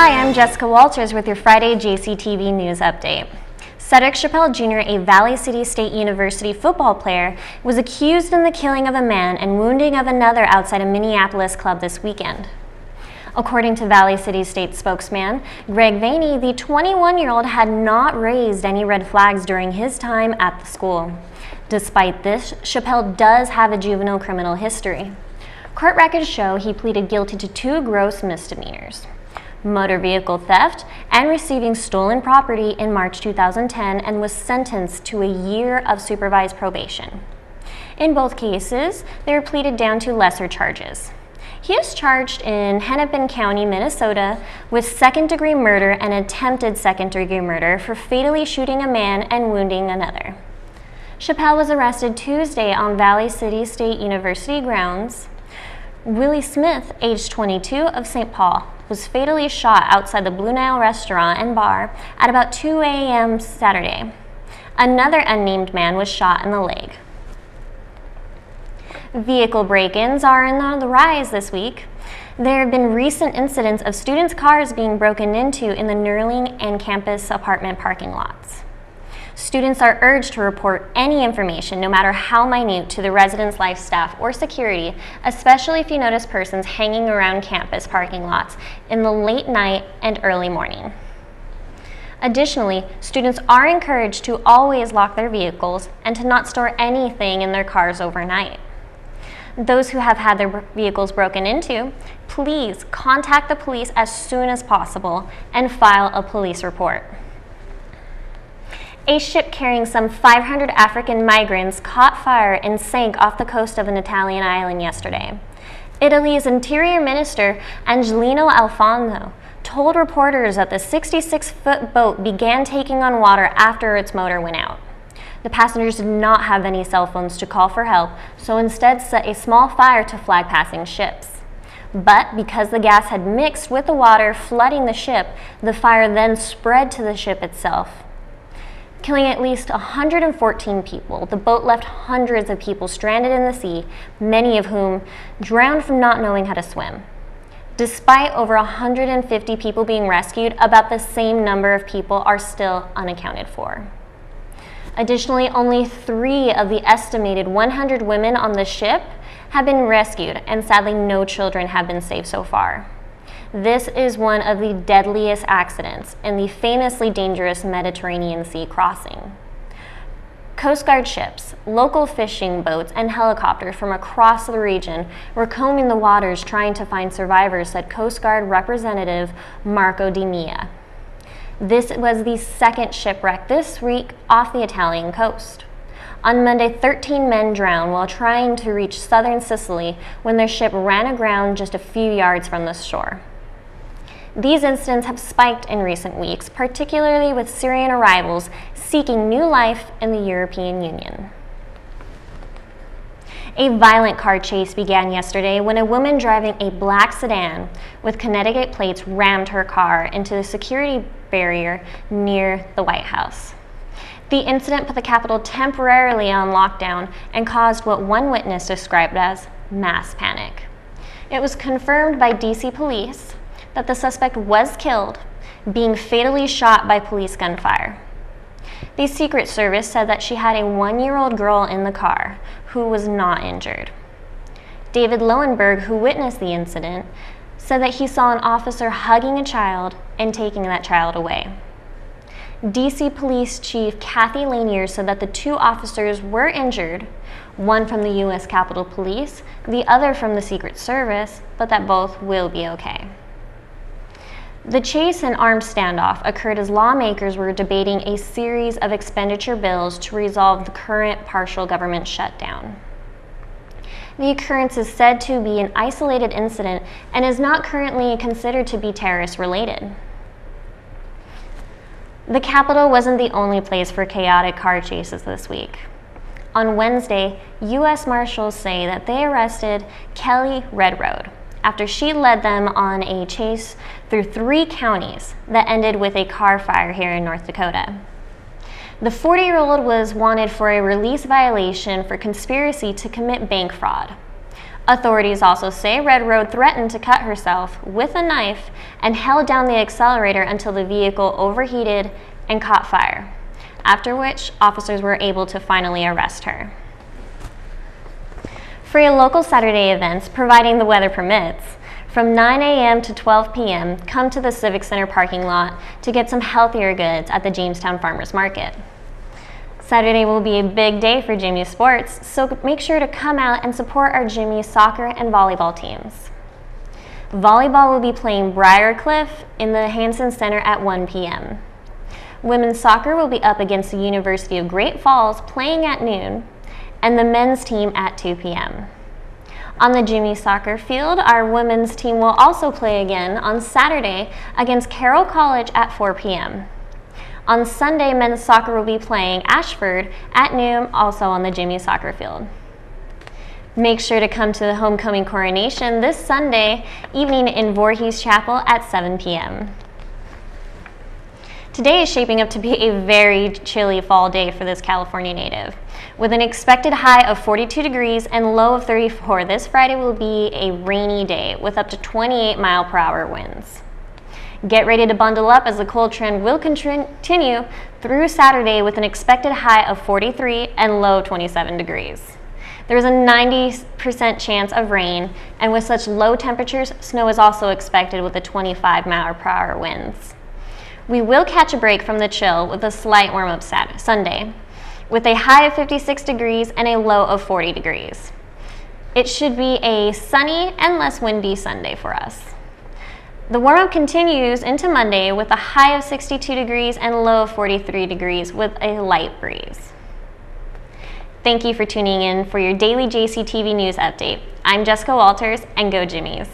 Hi, I'm Jessica Walters with your Friday JCTV News Update. Cedric Chappelle Jr., a Valley City State University football player, was accused in the killing of a man and wounding of another outside a Minneapolis club this weekend. According to Valley City State spokesman Greg Vaney, the 21-year-old had not raised any red flags during his time at the school. Despite this, Chappelle does have a juvenile criminal history. Court records show he pleaded guilty to 2 gross misdemeanors: motor vehicle theft and receiving stolen property in March 2010, and was sentenced to a year of supervised probation. In both cases, they were pleaded down to lesser charges. He is charged in Hennepin County, Minnesota, with second-degree murder and attempted second-degree murder for fatally shooting a man and wounding another. Chappelle was arrested Tuesday on Valley City State University grounds. Willie Smith, age 22, of St. Paul, was fatally shot outside the Blue Nile restaurant and bar at about 2 a.m. Saturday. Another unnamed man was shot in the leg. Vehicle break-ins are on the rise this week. There have been recent incidents of students' cars being broken into in the Nerling and campus apartment parking lots. Students are urged to report any information, no matter how minute, to the residence life staff or security, especially if you notice persons hanging around campus parking lots in the late night and early morning. Additionally, students are encouraged to always lock their vehicles and to not store anything in their cars overnight. Those who have had their vehicles broken into, please contact the police as soon as possible and file a police report. A ship carrying some 500 African migrants caught fire and sank off the coast of an Italian island yesterday. Italy's Interior Minister Angelino Alfano told reporters that the 66-foot boat began taking on water after its motor went out. The passengers did not have any cell phones to call for help, so instead set a small fire to flag passing ships. But because the gas had mixed with the water flooding the ship, the fire then spread to the ship itself, killing at least 114 people. The boat left hundreds of people stranded in the sea, many of whom drowned from not knowing how to swim. Despite over 150 people being rescued, about the same number of people are still unaccounted for. Additionally, only 3 of the estimated 100 women on the ship have been rescued, and sadly no children have been saved so far. This is one of the deadliest accidents in the famously dangerous Mediterranean Sea crossing. Coast Guard ships, local fishing boats, and helicopters from across the region were combing the waters trying to find survivors, said Coast Guard Representative Marco Di Mia. This was the second shipwreck this week off the Italian coast. On Monday, 13 men drowned while trying to reach southern Sicily when their ship ran aground just a few yards from the shore. These incidents have spiked in recent weeks, particularly with Syrian arrivals seeking new life in the European Union. A violent car chase began yesterday when a woman driving a black sedan with Connecticut plates rammed her car into the security barrier near the White House. The incident put the Capitol temporarily on lockdown and caused what one witness described as mass panic. It was confirmed by DC police that the suspect was killed, being fatally shot by police gunfire. The Secret Service said that she had a 1-year-old girl in the car who was not injured. David Lowenberg, who witnessed the incident, said that he saw an officer hugging a child and taking that child away. DC Police Chief Kathy Lanier said that the 2 officers were injured, one from the U.S. Capitol Police, the other from the Secret Service, but that both will be okay. The chase and armed standoff occurred as lawmakers were debating a series of expenditure bills to resolve the current partial government shutdown. The occurrence is said to be an isolated incident and is not currently considered to be terrorist-related. The Capitol wasn't the only place for chaotic car chases this week. On Wednesday, U.S. Marshals say that they arrested Kelly Redroad after she led them on a chase through 3 counties that ended with a car fire here in North Dakota. The 40-year-old was wanted for a release violation for conspiracy to commit bank fraud. Authorities also say Red Road threatened to cut herself with a knife and held down the accelerator until the vehicle overheated and caught fire, after which officers were able to finally arrest her. Free local Saturday events, providing the weather permits, from 9 a.m. to 12 p.m., come to the Civic Center parking lot to get some healthier goods at the Jamestown Farmers Market. Saturday will be a big day for Jimmy sports, so make sure to come out and support our Jimmy soccer and volleyball teams. Volleyball will be playing Briarcliff in the Hanson Center at 1 p.m. Women's soccer will be up against the University of Great Falls playing at noon, and the men's team at 2 p.m. On the Jimmy soccer field, our women's team will also play again on Saturday against Carroll College at 4 p.m. On Sunday, men's soccer will be playing Ashford at noon, also on the Jimmy soccer field. Make sure to come to the homecoming coronation this Sunday evening in Voorhees Chapel at 7 p.m. Today is shaping up to be a very chilly fall day for this California native. With an expected high of 42 degrees and low of 34, this Friday will be a rainy day with up to 28 mile-per-hour winds. Get ready to bundle up as the cold trend will continue through Saturday with an expected high of 43 and low 27 degrees. There is a 90% chance of rain, and with such low temperatures, snow is also expected with the 25 mile-per-hour winds. We will catch a break from the chill with a slight warm-up Sunday, with a high of 56 degrees and a low of 40 degrees. It should be a sunny and less windy Sunday for us. The warm-up continues into Monday with a high of 62 degrees and low of 43 degrees with a light breeze. Thank you for tuning in for your daily JCTV news update. I'm Jessica Walters, and go Jimmies!